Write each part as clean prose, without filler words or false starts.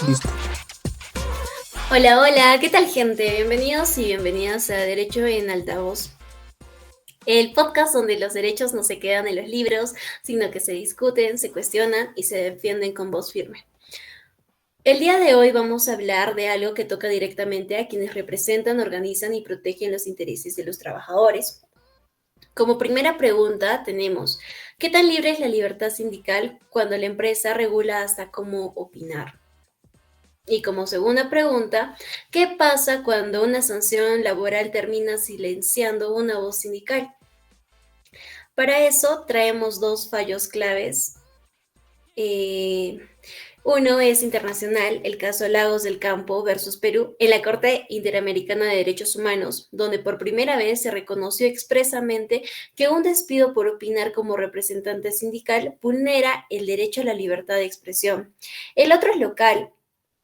Listo. Hola, hola, ¿qué tal gente? Bienvenidos y bienvenidas a Derecho en Altavoz, el podcast donde los derechos no se quedan en los libros, sino que se discuten, se cuestionan y se defienden con voz firme. El día de hoy vamos a hablar de algo que toca directamente a quienes representan, organizan y protegen los intereses de los trabajadores. Como primera pregunta tenemos, ¿qué tan libre es la libertad sindical cuando la empresa regula hasta cómo opinar? Y como segunda pregunta, ¿qué pasa cuando una sanción laboral termina silenciando una voz sindical? Para eso traemos dos fallos claves. Eh, Uno es internacional, el caso Lagos del Campo versus Perú, en la Corte Interamericana de Derechos Humanos, donde por primera vez se reconoció expresamente que un despido por opinar como representante sindical vulnera el derecho a la libertad de expresión. El otro es local,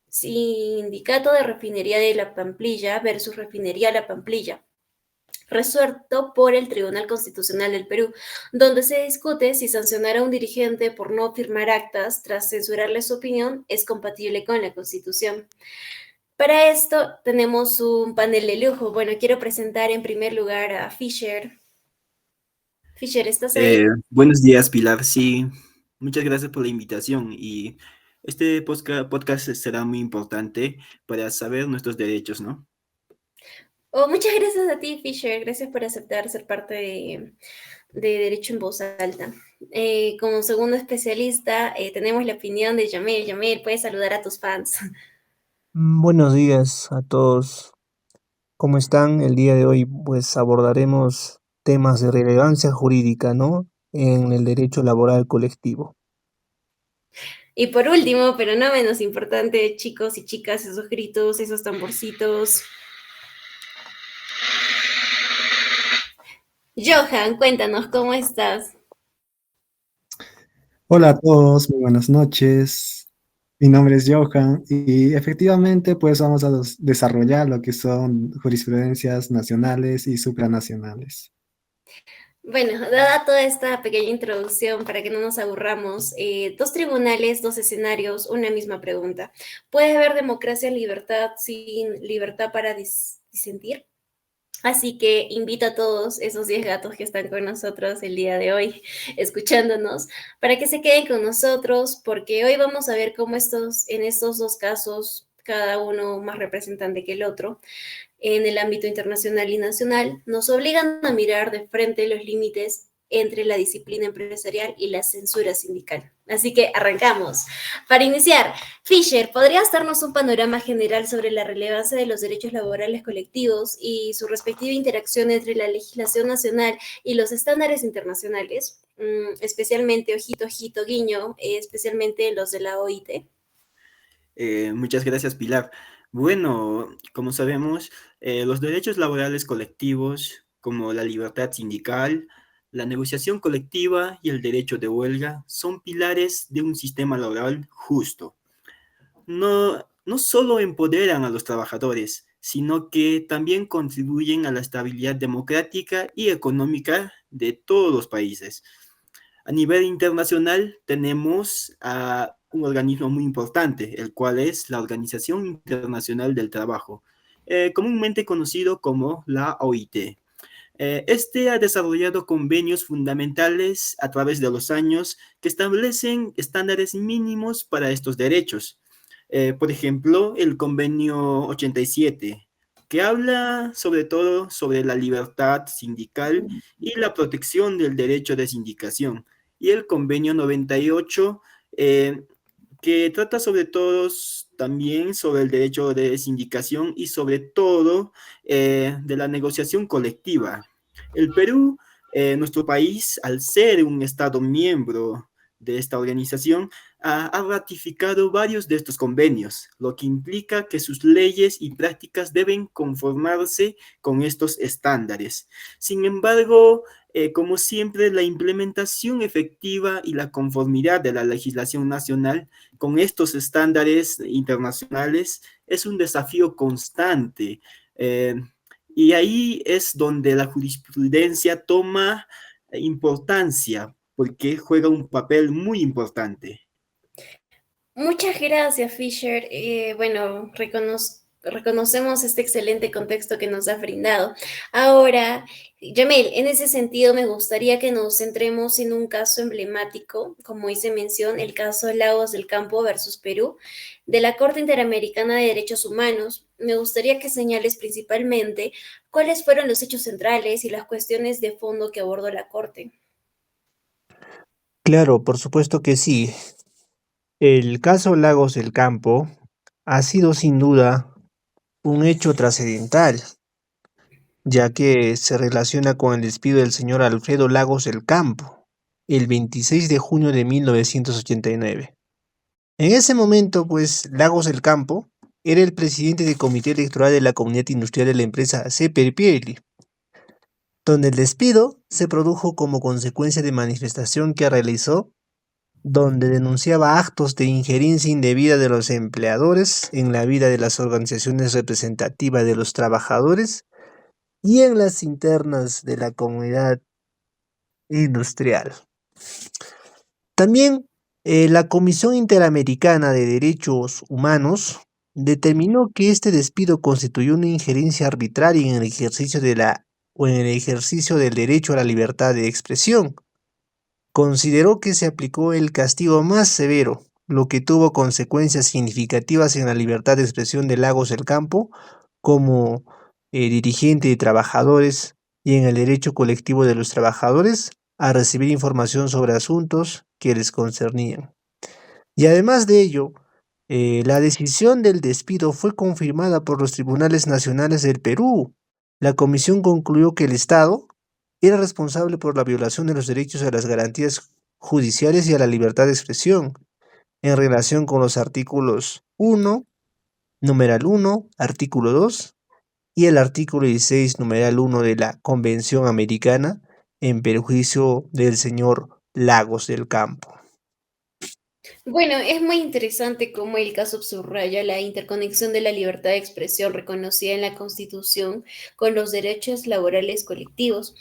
Sindicato de Refinería de La Pamplilla versus Refinería La Pamplilla, resuelto por el Tribunal Constitucional del Perú, donde se discute si sancionar a un dirigente por no firmar actas tras censurarle su opinión es compatible con la Constitución. Para esto tenemos un panel de lujo. Bueno, quiero presentar en primer lugar a Fisher. Fisher, ¿estás ahí? Buenos días, Pilar. Sí, muchas gracias por la invitación y este podcast será muy importante para saber nuestros derechos, ¿no? Oh, muchas gracias a ti, Fisher. Gracias por aceptar ser parte de Derecho en Voz Alta. Como segundo especialista, tenemos la opinión de Yamel. Yamel, puedes saludar a tus fans. Buenos días a todos. ¿Cómo están? El día de hoy pues abordaremos temas de relevancia jurídica, ¿no? En el derecho laboral colectivo. Y por último, pero no menos importante, chicos y chicas, esos gritos, esos tamborcitos. Johan, cuéntanos, ¿cómo estás? Hola a todos, muy buenas noches. Mi nombre es Johan y efectivamente pues vamos a desarrollar lo que son jurisprudencias nacionales y supranacionales. Bueno, dada toda esta pequeña introducción para que no nos aburramos, dos tribunales, dos escenarios, una misma pregunta. ¿Puede haber democracia en libertad sin libertad para disentir? Así que invito a todos esos 10 gatos que están con nosotros el día de hoy, escuchándonos, para que se queden con nosotros, porque hoy vamos a ver cómo en estos dos casos, cada uno más representante que el otro, en el ámbito internacional y nacional, nos obligan a mirar de frente los límites entre la disciplina empresarial y la censura sindical. Así que arrancamos. Para iniciar, Fisher, ¿podrías darnos un panorama general sobre la relevancia de los derechos laborales colectivos y su respectiva interacción entre la legislación nacional y los estándares internacionales? Especialmente, ojito, ojito, guiño, especialmente los de la OIT. Muchas gracias, Pilar. Bueno, como sabemos, los derechos laborales colectivos, como la libertad sindical, la negociación colectiva y el derecho de huelga, son pilares de un sistema laboral justo. No solo empoderan a los trabajadores, sino que también contribuyen a la estabilidad democrática y económica de todos los países. A nivel internacional tenemos a un organismo muy importante, el cual es la Organización Internacional del Trabajo, comúnmente conocido como la OIT. Este ha desarrollado convenios fundamentales a través de los años que establecen estándares mínimos para estos derechos. Por ejemplo, el convenio 87, que habla sobre todo sobre la libertad sindical y la protección del derecho de sindicación. Y el convenio 98, que trata sobre todo también sobre el derecho de sindicación y sobre todo de la negociación colectiva. El Perú, nuestro país, al ser un Estado miembro de esta organización, ha ratificado varios de estos convenios, lo que implica que sus leyes y prácticas deben conformarse con estos estándares. Sin embargo, como siempre, la implementación efectiva y la conformidad de la legislación nacional con estos estándares internacionales es un desafío constante. Eh, y ahí es donde la jurisprudencia toma importancia, porque juega un papel muy importante. Muchas gracias, Fisher. Bueno, reconocemos este excelente contexto que nos ha brindado. Ahora, Jamel, en ese sentido me gustaría que nos centremos en un caso emblemático, como hice mención, el caso Lagos del Campo versus Perú, de la Corte Interamericana de Derechos Humanos. Me gustaría que señales principalmente cuáles fueron los hechos centrales y las cuestiones de fondo que abordó la Corte. Claro, por supuesto que sí. El caso Lagos del Campo ha sido sin duda un hecho trascendental, ya que se relaciona con el despido del señor Alfredo Lagos del Campo, el 26 de junio de 1989. En ese momento, pues, Lagos del Campo era el presidente del comité electoral de la comunidad industrial de la empresa CPPL, donde el despido se produjo como consecuencia de manifestación que realizó, donde denunciaba actos de injerencia indebida de los empleadores en la vida de las organizaciones representativas de los trabajadores y en las internas de la comunidad industrial. También la Comisión Interamericana de Derechos Humanos determinó que este despido constituyó una injerencia arbitraria en el ejercicio en el ejercicio del derecho a la libertad de expresión. Consideró que se aplicó el castigo más severo, lo que tuvo consecuencias significativas en la libertad de expresión de Lagos del Campo como dirigente de trabajadores y en el derecho colectivo de los trabajadores a recibir información sobre asuntos que les concernían. Y además de ello, la decisión del despido fue confirmada por los tribunales nacionales del Perú. La comisión concluyó que el Estado era responsable por la violación de los derechos a las garantías judiciales y a la libertad de expresión en relación con los artículos 1, numeral 1, artículo 2 y el artículo 16, numeral 1 de la Convención Americana en perjuicio del señor Lagos del Campo. Bueno, es muy interesante cómo el caso subraya la interconexión de la libertad de expresión reconocida en la Constitución con los derechos laborales colectivos.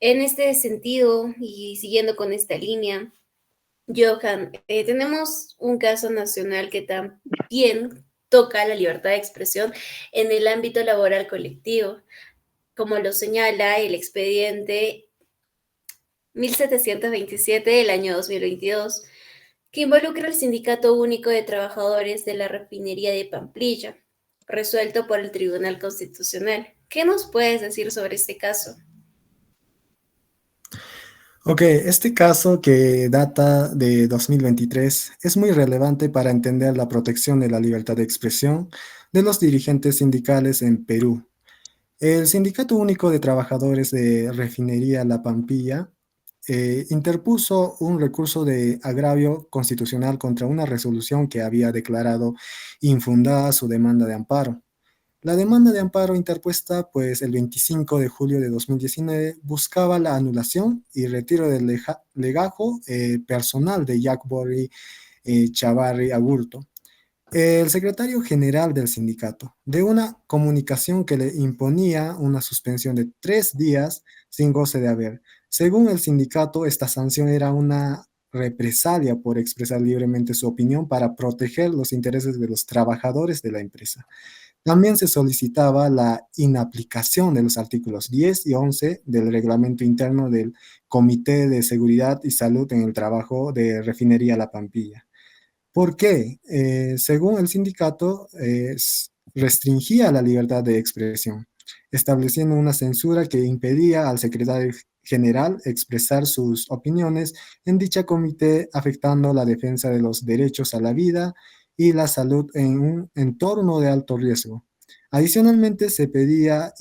En este sentido, y siguiendo con esta línea, Johan, tenemos un caso nacional que también toca la libertad de expresión en el ámbito laboral colectivo, como lo señala el expediente 1727 del año 2022 que involucra al Sindicato Único de Trabajadores de la Refinería de Pamplilla, resuelto por el Tribunal Constitucional. ¿Qué nos puedes decir sobre este caso? Ok, este caso que data de 2023 es muy relevante para entender la protección de la libertad de expresión de los dirigentes sindicales en Perú. El Sindicato Único de Trabajadores de Refinería La Pampilla interpuso un recurso de agravio constitucional contra una resolución que había declarado infundada su demanda de amparo. La demanda de amparo interpuesta, pues el 25 de julio de 2019, buscaba la anulación y retiro del legajo personal de Jack Borri Chavarri Agurto, el secretario general del sindicato, de una comunicación que le imponía una suspensión de 3 días sin goce de haber. Según el sindicato, esta sanción era una represalia por expresar libremente su opinión para proteger los intereses de los trabajadores de la empresa. También se solicitaba la inaplicación de los artículos 10 y 11 del reglamento interno del Comité de Seguridad y Salud en el Trabajo de Refinería La Pampilla. ¿Por qué? Según el sindicato, restringía la libertad de expresión, estableciendo una censura que impedía al secretario general expresar sus opiniones en dicha comité, afectando la defensa de los derechos a la vida y la salud en un entorno de alto riesgo. Adicionalmente, se pedía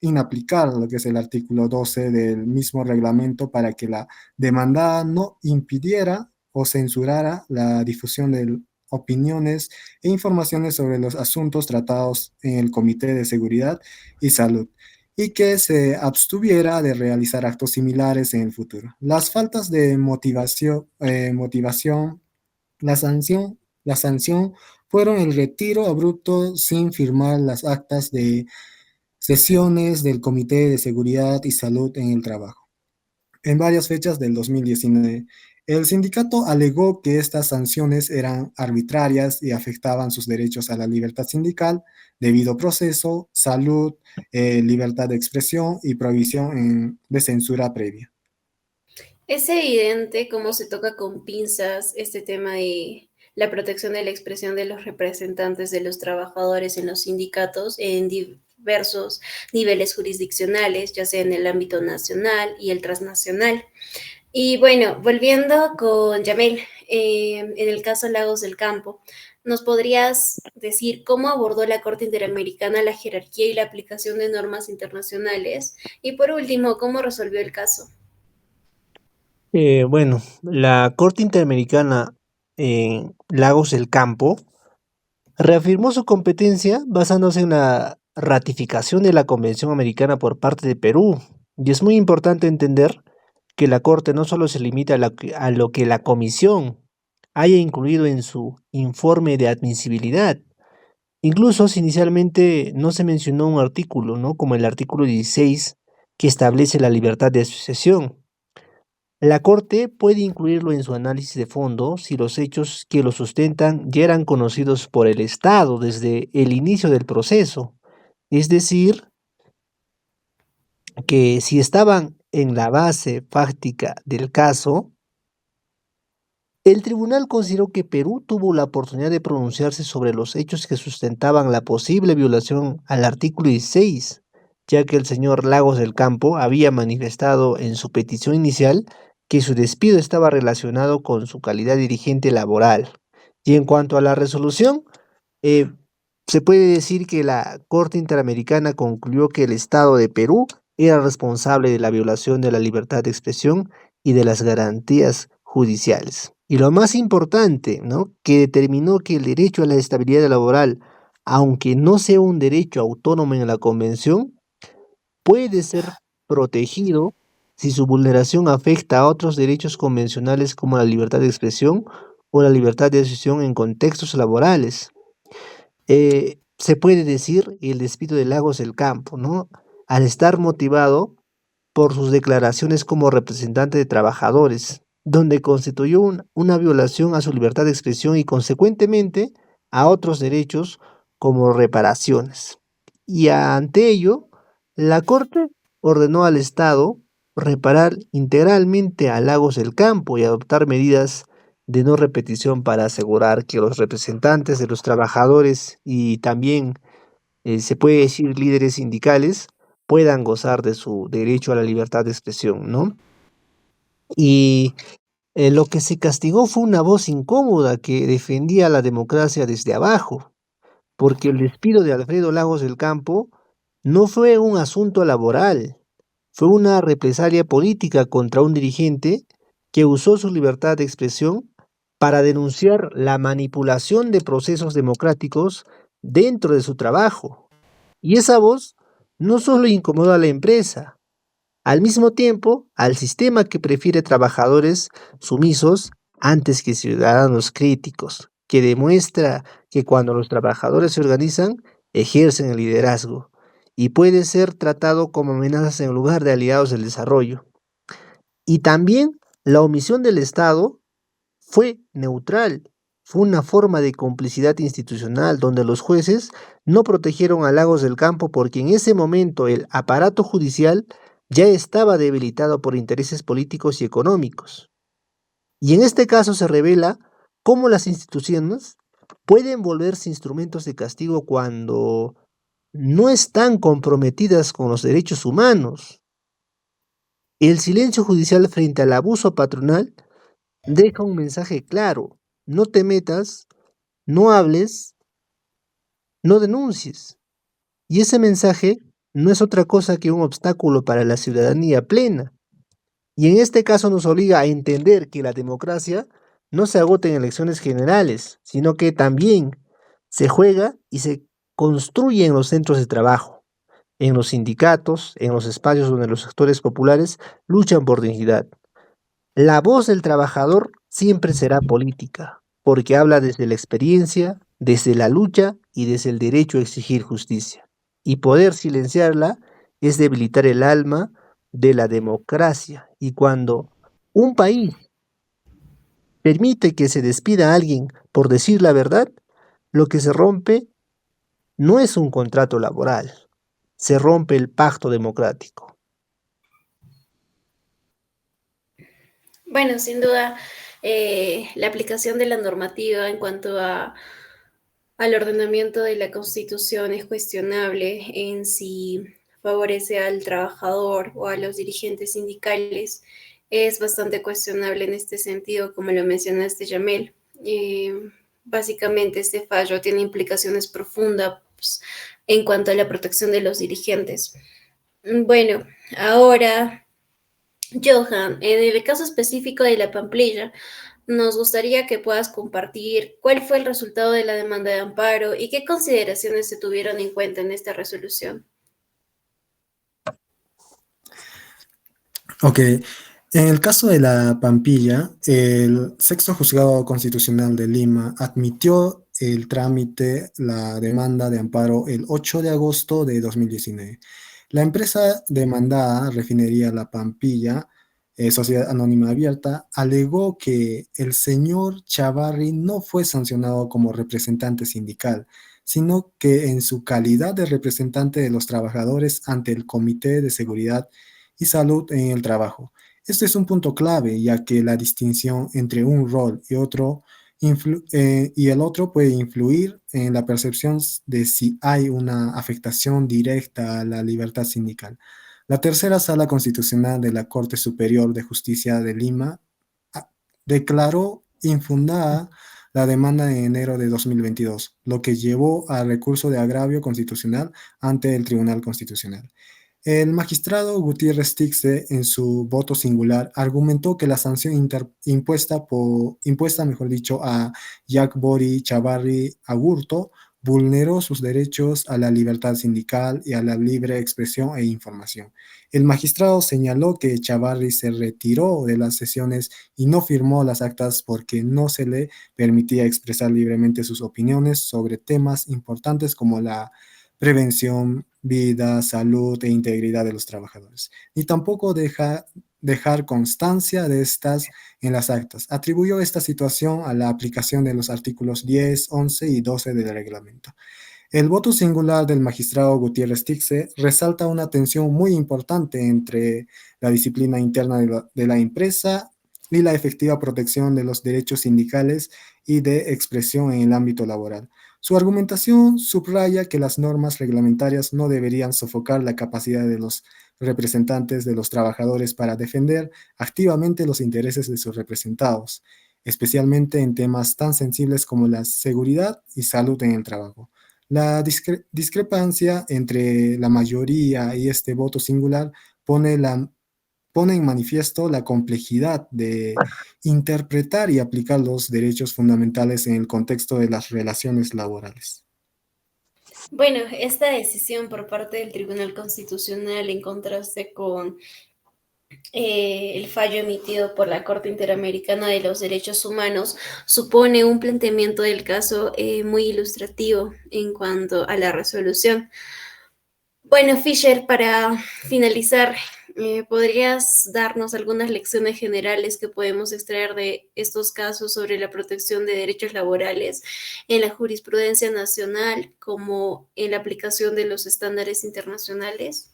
inaplicar lo que es el artículo 12 del mismo reglamento para que la demandada no impidiera o censurara la difusión de opiniones e informaciones sobre los asuntos tratados en el Comité de Seguridad y Salud y que se abstuviera de realizar actos similares en el futuro. Las faltas de motivación, la sanción fueron el retiro abrupto sin firmar las actas de sesiones del Comité de Seguridad y Salud en el Trabajo en varias fechas del 2019. El sindicato alegó que estas sanciones eran arbitrarias y afectaban sus derechos a la libertad sindical, debido proceso, salud, libertad de expresión y prohibición de censura previa. Es evidente cómo se toca con pinzas este tema de la protección de la expresión de los representantes de los trabajadores en los sindicatos en diversos niveles jurisdiccionales, ya sea en el ámbito nacional y el transnacional. Y bueno, volviendo con Yamel, en el caso Lagos del Campo, ¿nos podrías decir cómo abordó la Corte Interamericana la jerarquía y la aplicación de normas internacionales? Y por último, ¿cómo resolvió el caso? Bueno, la Corte Interamericana en Lagos del Campo reafirmó su competencia basándose en la ratificación de la Convención Americana por parte de Perú. Y es muy importante entender que la Corte no solo se limita a lo que la Comisión haya incluido en su informe de admisibilidad. Incluso si inicialmente no se mencionó un artículo, ¿no? Como el artículo 16 que establece la libertad de asociación. La Corte puede incluirlo en su análisis de fondo si los hechos que lo sustentan ya eran conocidos por el Estado desde el inicio del proceso. Es decir, que si estaban en la base fáctica del caso, el tribunal consideró que Perú tuvo la oportunidad de pronunciarse sobre los hechos que sustentaban la posible violación al artículo 16, ya que el señor Lagos del Campo había manifestado en su petición inicial que su despido estaba relacionado con su calidad de dirigente laboral. Y en cuanto a la resolución, eh, se puede decir que la Corte Interamericana concluyó que el Estado de Perú era responsable de la violación de la libertad de expresión y de las garantías judiciales. Y lo más importante, ¿no? Que determinó que el derecho a la estabilidad laboral, aunque no sea un derecho autónomo en la Convención, puede ser protegido si su vulneración afecta a otros derechos convencionales como la libertad de expresión o la libertad de asociación en contextos laborales. Se puede decir el despido de Lagos del Campo, ¿no? Al estar motivado por sus declaraciones como representante de trabajadores, donde constituyó una violación a su libertad de expresión y consecuentemente a otros derechos como reparaciones. Y ante ello, la Corte ordenó al Estado reparar integralmente a Lagos del Campo y adoptar medidas de no repetición para asegurar que los representantes de los trabajadores y también se puede decir líderes sindicales puedan gozar de su derecho a la libertad de expresión, ¿no? Y lo que se castigó fue una voz incómoda que defendía la democracia desde abajo, porque el despido de Alfredo Lagos del Campo no fue un asunto laboral, fue una represalia política contra un dirigente que usó su libertad de expresión para denunciar la manipulación de procesos democráticos dentro de su trabajo. Y esa voz no solo incomodó a la empresa, al mismo tiempo al sistema que prefiere trabajadores sumisos antes que ciudadanos críticos, que demuestra que cuando los trabajadores se organizan, ejercen el liderazgo y puede ser tratado como amenazas en lugar de aliados del desarrollo. Y también la omisión del Estado fue neutral, fue una forma de complicidad institucional donde los jueces no protegieron a Lagos del Campo porque en ese momento el aparato judicial ya estaba debilitado por intereses políticos y económicos. Y en este caso se revela cómo las instituciones pueden volverse instrumentos de castigo cuando no están comprometidas con los derechos humanos. El silencio judicial frente al abuso patronal deja un mensaje claro: no te metas, no hables, no denuncies. Y ese mensaje no es otra cosa que un obstáculo para la ciudadanía plena. Y en este caso nos obliga a entender que la democracia no se agota en elecciones generales, sino que también se juega y se construye en los centros de trabajo, en los sindicatos, en los espacios donde los sectores populares luchan por dignidad. La voz del trabajador siempre será política, porque habla desde la experiencia, desde la lucha y desde el derecho a exigir justicia. Y poder silenciarla es debilitar el alma de la democracia. Y cuando un país permite que se despida a alguien por decir la verdad, lo que se rompe no es un contrato laboral, se rompe el pacto democrático. Bueno, sin duda, la aplicación de la normativa en cuanto al ordenamiento de la Constitución es cuestionable en si favorece al trabajador o a los dirigentes sindicales. Es bastante cuestionable en este sentido, como lo mencionaste, Yamel. Eh, Básicamente, este fallo tiene implicaciones profundas en cuanto a la protección de los dirigentes. Bueno, ahora, Johan, en el caso específico de la Pamplilla, nos gustaría que puedas compartir cuál fue el resultado de la demanda de amparo y qué consideraciones se tuvieron en cuenta en esta resolución. Ok, en el caso de la Pampilla, el Sexto Juzgado Constitucional de Lima admitió el trámite, la demanda de amparo el 8 de agosto de 2019. La empresa demandada, Refinería La Pampilla, Sociedad Anónima Abierta, alegó que el señor Chavarri no fue sancionado como representante sindical, sino que en su calidad de representante de los trabajadores ante el Comité de Seguridad y salud en el trabajo. Este es un punto clave, ya que la distinción entre un rol y el otro puede influir en la percepción de si hay una afectación directa a la libertad sindical. La tercera sala constitucional de la Corte Superior de Justicia de Lima ah, declaró infundada la demanda en enero de 2022, lo que llevó al recurso de agravio constitucional ante el Tribunal Constitucional. El magistrado Gutiérrez Tixe, en su voto singular, argumentó que la sanción impuesta, mejor dicho, a Jack Bori Chavarri Agurto vulneró sus derechos a la libertad sindical y a la libre expresión e información. El magistrado señaló que Chavarri se retiró de las sesiones y no firmó las actas porque no se le permitía expresar libremente sus opiniones sobre temas importantes como la prevención, vida, salud e integridad de los trabajadores, ni tampoco dejar constancia de estas en las actas. Atribuyó esta situación a la aplicación de los artículos 10, 11 y 12 del reglamento. El voto singular del magistrado Gutiérrez Tixe resalta una tensión muy importante entre la disciplina interna de la empresa y la efectiva protección de los derechos sindicales y de expresión en el ámbito laboral. Su argumentación subraya que las normas reglamentarias no deberían sofocar la capacidad de los representantes de los trabajadores para defender activamente los intereses de sus representados, especialmente en temas tan sensibles como la seguridad y salud en el trabajo. La discrepancia entre la mayoría y este voto singular pone en manifiesto la complejidad de interpretar y aplicar los derechos fundamentales en el contexto de las relaciones laborales. Bueno, esta decisión por parte del Tribunal Constitucional en contraste con el fallo emitido por la Corte Interamericana de los Derechos Humanos supone un planteamiento del caso muy ilustrativo en cuanto a la resolución. Bueno, Fisher, para finalizar, ¿podrías darnos algunas lecciones generales que podemos extraer de estos casos sobre la protección de derechos laborales en la jurisprudencia nacional como en la aplicación de los estándares internacionales?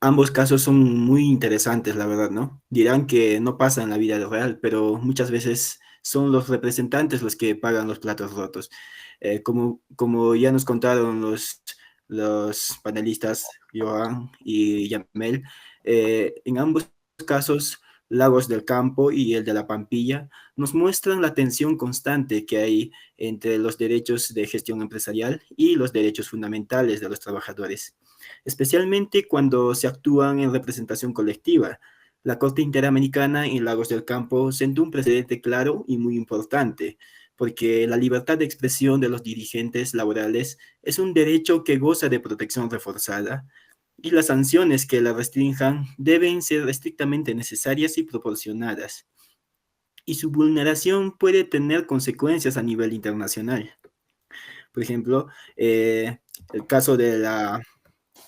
Ambos casos son muy interesantes, la verdad, ¿no? Dirán que no pasa en la vida real, pero muchas veces son los representantes los que pagan los platos rotos. Como ya nos contaron los panelistas, Joan y Yamel, en ambos casos, Lagos del Campo y el de la Pampilla, nos muestran la tensión constante que hay entre los derechos de gestión empresarial y los derechos fundamentales de los trabajadores, especialmente cuando se actúan en representación colectiva. La Corte Interamericana en Lagos del Campo sentó un precedente claro y muy importante, porque la libertad de expresión de los dirigentes laborales es un derecho que goza de protección reforzada y las sanciones que la restrinjan deben ser estrictamente necesarias y proporcionadas, y su vulneración puede tener consecuencias a nivel internacional. Por ejemplo, el caso de la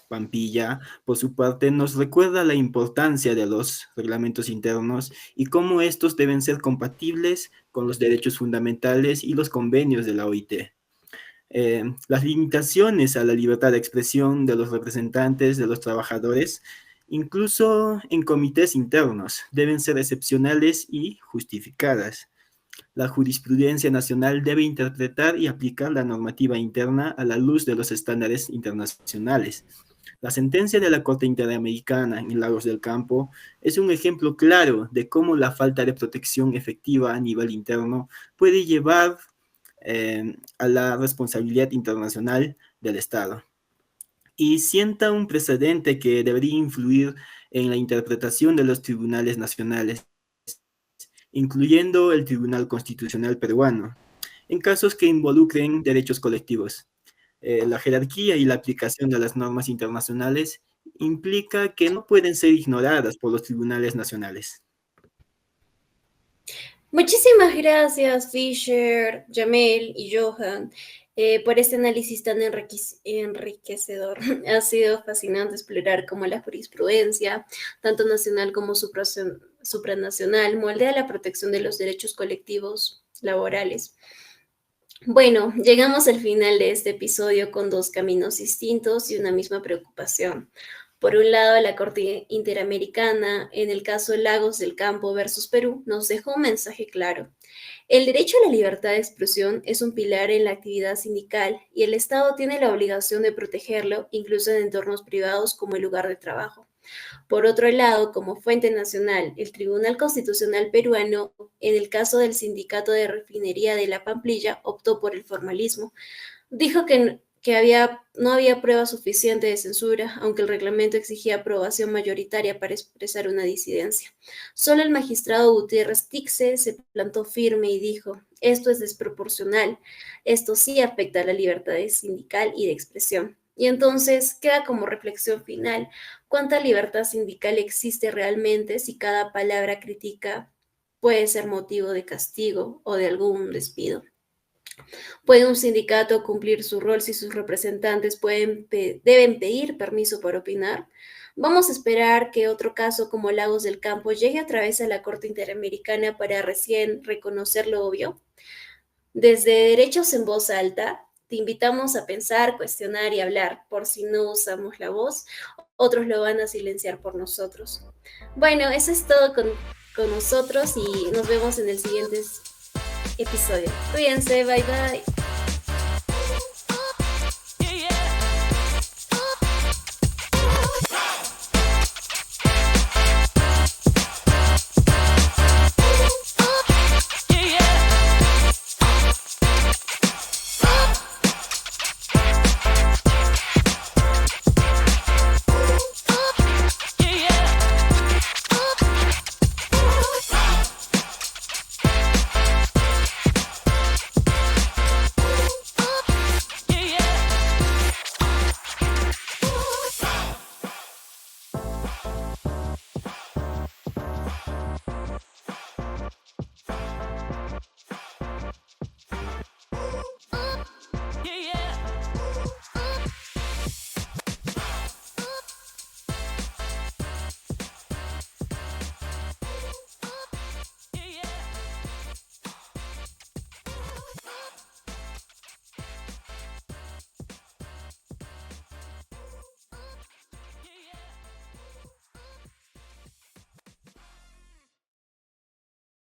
Pampilla, por su parte, nos recuerda la importancia de los reglamentos internos y cómo estos deben ser compatibles con los derechos fundamentales y los convenios de la OIT. Las limitaciones a la libertad de expresión de los representantes de los trabajadores, incluso en comités internos, deben ser excepcionales y justificadas. La jurisprudencia nacional debe interpretar y aplicar la normativa interna a la luz de los estándares internacionales. La sentencia de la Corte Interamericana en Lagos del Campo es un ejemplo claro de cómo la falta de protección efectiva a nivel interno puede llevar a la responsabilidad internacional del Estado y sienta un precedente que debería influir en la interpretación de los tribunales nacionales, incluyendo el Tribunal Constitucional peruano, en casos que involucren derechos colectivos. La jerarquía y la aplicación de las normas internacionales implica que no pueden ser ignoradas por los tribunales nacionales. Muchísimas gracias, Fisher, Jamel y Johan, por este análisis tan enriquecedor. Ha sido fascinante explorar cómo la jurisprudencia, tanto nacional como supranacional, moldea la protección de los derechos colectivos laborales. Bueno, llegamos al final de este episodio con dos caminos distintos y una misma preocupación. Por un lado, la Corte Interamericana, en el caso Lagos del Campo versus Perú, nos dejó un mensaje claro. El derecho a la libertad de expresión es un pilar en la actividad sindical y el Estado tiene la obligación de protegerlo, incluso en entornos privados como el lugar de trabajo. Por otro lado, como fuente nacional, el Tribunal Constitucional peruano, en el caso del Sindicato de Refinería de La Pamplilla, optó por el formalismo. Dijo que no había prueba suficiente de censura, aunque el reglamento exigía aprobación mayoritaria para expresar una disidencia. Solo el magistrado Gutiérrez Tixe se plantó firme y dijo: esto es desproporcional, esto sí afecta a la libertad sindical y de expresión. Y entonces queda como reflexión final: ¿cuánta libertad sindical existe realmente si cada palabra crítica puede ser motivo de castigo o de algún despido? ¿Puede un sindicato cumplir su rol si sus representantes deben pedir permiso para opinar? Vamos a esperar que otro caso como Lagos del Campo llegue a través de la Corte Interamericana para recién reconocer lo obvio. Desde Derechos en Voz Alta, te invitamos a pensar, cuestionar y hablar. Por si no usamos la voz, otros lo van a silenciar por nosotros. Bueno, eso es todo con nosotros y nos vemos en el siguiente episodio. Cuídense, bye bye.